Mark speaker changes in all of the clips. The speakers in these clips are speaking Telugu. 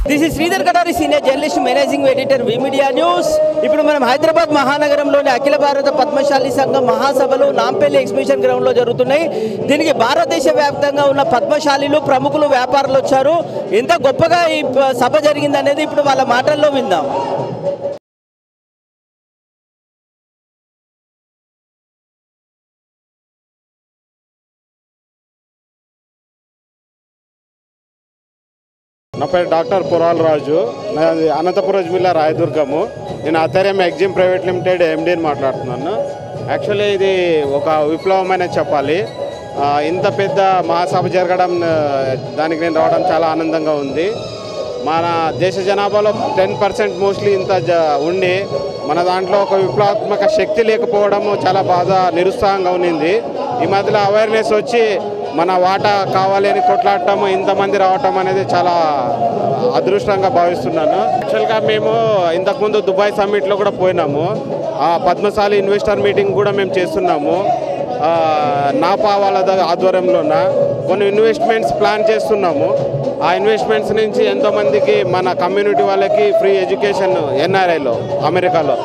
Speaker 1: This is Sridhar Katari, senior journalist, managing editor, we media news. ఇప్పుడు మనం హైదరాబాద్ మహానగరంలోని అఖిల భారత పద్మశాలి సంఘం మహాసభలు నాంపల్లి ఎగ్జిబిషన్ గ్రౌండ్లో జరుగుతున్నాయి. దీనికి భారతదేశ వ్యాప్తంగా ఉన్న పద్మశాలీలు, ప్రముఖులు, వ్యాపారులు వచ్చారు. ఎంత గొప్పగా ఈ సభ జరిగింది అనేది ఇప్పుడు వాళ్ళ మాటల్లో విందాం.
Speaker 2: నా పేరు డాక్టర్ పురాల్ రాజు. నాది అనంతపురం జిల్లా రాయదుర్గము. నేను ఆచార్యం ఎగ్జిమ్ ప్రైవేట్ లిమిటెడ్ ఎండీని మాట్లాడుతున్నాను. యాక్చువల్లీ ఇది ఒక విప్లవమైన చెప్పాలి. ఇంత పెద్ద మహాసభ జరగడం, దానికి నేను రావడం చాలా ఆనందంగా ఉంది. మన దేశ జనాభాలో 10% మోస్ట్లీ ఇంత ఉండి మన దాంట్లో ఒక విప్లవాత్మక శక్తి లేకపోవడం చాలా బాధ, నిరుత్సాహంగా ఉన్నింది. ఈ మధ్యలో అవేర్నెస్ వచ్చి మన వాటా కావాలి అని కొట్లాడటం, ఇంతమంది రావటం అనేది చాలా అదృష్టంగా భావిస్తున్నాను. యాక్చువల్గా మేము ఇంతకుముందు దుబాయ్ సమ్మిట్లో కూడా పోయినాము. ఆ పద్మశాలి ఇన్వెస్టర్ మీటింగ్ కూడా మేము చేస్తున్నాము. నాపా వాళ్ళ ఆధ్వర్యంలోన కొన్ని ఇన్వెస్ట్మెంట్స్ ప్లాన్ చేస్తున్నాము. ఆ ఇన్వెస్ట్మెంట్స్ నుంచి ఎంతోమందికి మన కమ్యూనిటీ వాళ్ళకి ఫ్రీ ఎడ్యుకేషన్ ఎన్ఆర్ఐలో, అమెరికాలో,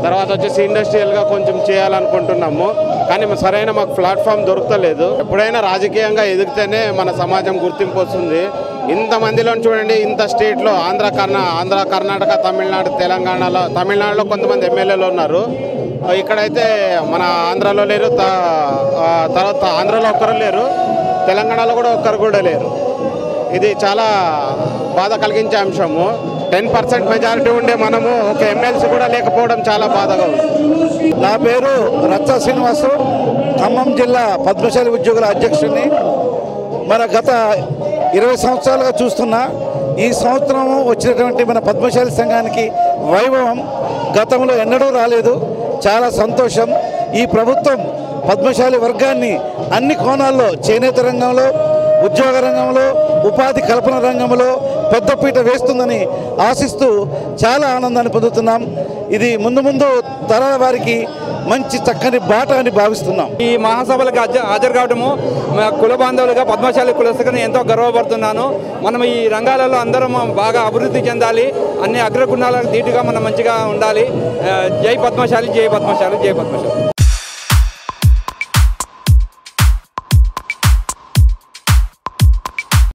Speaker 2: తర్వాత వచ్చేసి ఇండస్ట్రియల్గా కొంచెం చేయాలనుకుంటున్నాము. కానీ సరైన మాకు ప్లాట్ఫామ్ దొరకలేదు. ఎప్పుడైనా రాజకీయంగా ఎదిగితేనే మన సమాజం గుర్తింపు వస్తుంది. ఇంతమందిలో చూడండి, ఇంత స్టేట్లో ఆంధ్ర, కర్ణాటక, తమిళనాడు, తమిళనాడులో కొంతమంది ఎమ్మెల్యేలు ఉన్నారు. ఇక్కడైతే మన ఆంధ్రాలో లేరు, తర్వాత ఆంధ్రాలో ఒక్కరు లేరు, తెలంగాణలో కూడా ఒక్కరు కూడా లేరు. ఇది చాలా బాధ కలిగించే అంశము. 10% మెజారిటీ ఉండే మనము ఒక ఎమ్మెల్సీ కూడా లేకపోవడం చాలా బాధగా ఉంది.
Speaker 3: నా పేరు రచ్చ శ్రీనివాసు, ఖమ్మం జిల్లా పద్మశాలి ఉద్యోగుల అధ్యక్షుడిని. మన గత 20 సంవత్సరాలుగా చూస్తున్నా ఈ సంవత్సరం వచ్చినటువంటి మన పద్మశాలి సంఘానికి వైభవం గతంలో ఎన్నడూ రాలేదు. చాలా సంతోషం. ఈ ప్రభుత్వం పద్మశాలి వర్గాన్ని అన్ని కోణాల్లో, చేనేత రంగంలో, ఉద్యోగ రంగంలో, ఉపాధి కల్పన రంగంలో పెద్దపీట వేస్తుందని ఆశిస్తూ చాలా ఆనందాన్ని పొందుతున్నాం. ఇది ముందు తరాల వారికి మంచి చక్కని బాట అని భావిస్తున్నాం.
Speaker 4: ఈ మహాసభలకు హాజరు కావడము కుల బాంధవులుగా, పద్మశాలి కులస్తుగా ఎంతో గర్వపడుతున్నాను. మనం ఈ రంగాలలో అందరం బాగా అభివృద్ధి చెందాలి. అన్ని అగ్రగుణాలకు ధీటుగా మనం మంచిగా ఉండాలి. జై పద్మశాలి, జై పద్మశాలి, జై పద్మశాలి.